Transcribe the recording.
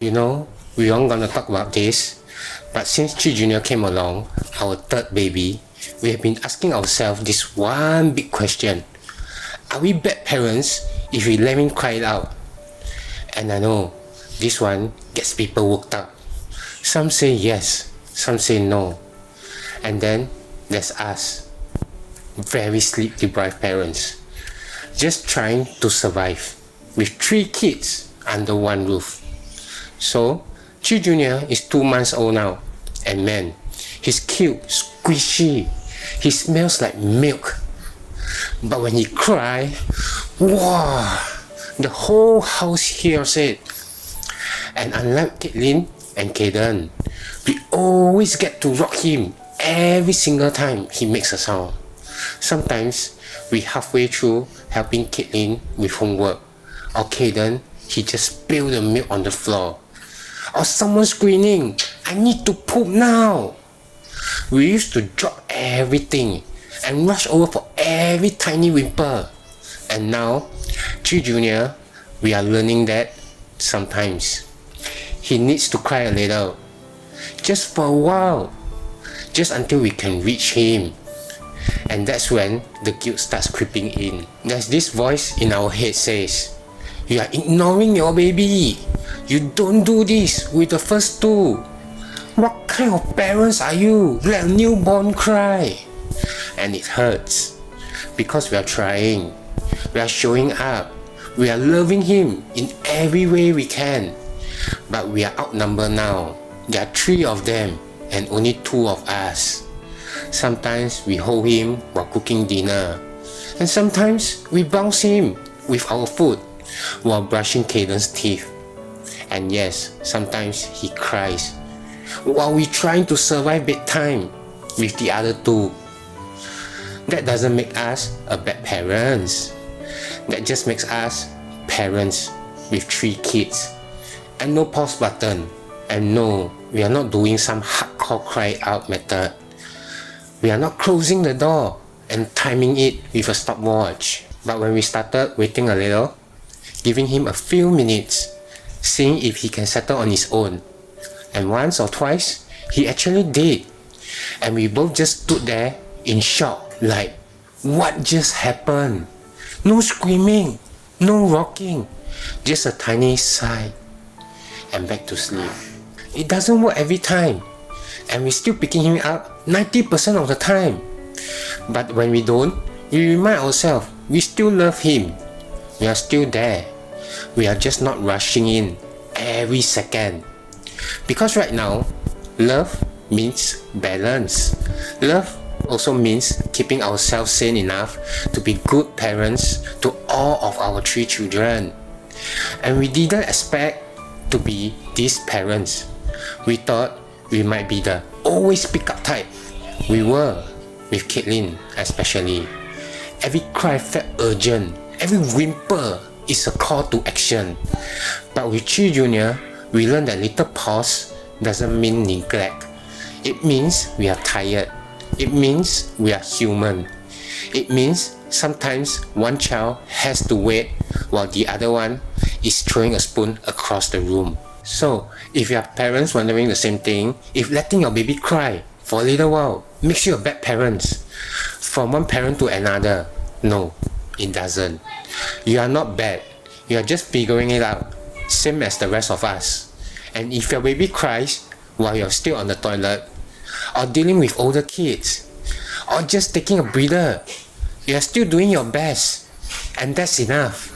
You know, we aren't gonna talk about this, but since Chee Jr. came along, our third baby, we have been asking ourselves this one big question. Are we bad parents if we let him cry it out? And I know, this one gets people worked up. Some say yes, some say no. And then, there's us, very sleep-deprived parents, just trying to survive, with 3 kids under one roof. So, Chee Jr. is 2 months old now, and man, he's cute, squishy, he smells like milk. But when he cries, wow, the whole house hears it. And unlike Caden and Caden, we always get to rock him every single time he makes a sound. Sometimes, we halfway through helping Caden with homework, or Caden, he just spilled the milk on the floor. Or someone screaming, I need to poop now. We used to drop everything and rush over for every tiny whimper. And now, Chee Jr., we are learning that sometimes he needs to cry a little. Just for a while. Just until we can reach him. And that's when the guilt starts creeping in. There's this voice in our head says, you are ignoring your baby. You don't do this with the first 2. What kind of parents are you? Let a newborn cry. And it hurts. Because we are trying. We are showing up. We are loving him in every way we can. But we are outnumbered now. There are 3 of them and only 2 of us. Sometimes we hold him while cooking dinner. And sometimes we bounce him with our foot while brushing Caden's teeth. And yes, sometimes he cries while we're trying to survive bedtime with the other 2. That doesn't make us a bad parents. That just makes us parents with 3 kids and no pause button. And no, we are not doing some hardcore cry out method. We are not closing the door and timing it with a stopwatch. But when we started waiting a little, giving him a few minutes, seeing if he can settle on his own. And once or twice, he actually did. And we both just stood there in shock, like, what just happened? No screaming, no rocking, just a tiny sigh, and back to sleep. It doesn't work every time, and we're still picking him up 90% of the time. But when we don't, we remind ourselves we still love him. We are still there. We are just not rushing in every second. Because right now, love means balance. Love also means keeping ourselves sane enough to be good parents to all of our 3 children. And we didn't expect to be these parents. We thought we might be the always pick up type. We were, with Caden especially. Every cry felt urgent. Every whimper is a call to action. But with Chee Jr., we learned that little pause doesn't mean neglect. It means we are tired. It means we are human. It means sometimes one child has to wait while the other one is throwing a spoon across the room. So, if you are parents wondering the same thing, if letting your baby cry for a little while makes you a bad parent, from one parent to another, no, it doesn't. You are not bad. You are just figuring it out, same as the rest of us. And if your baby cries while you're still on the toilet, or dealing with older kids, or just taking a breather, you are still doing your best. And that's enough.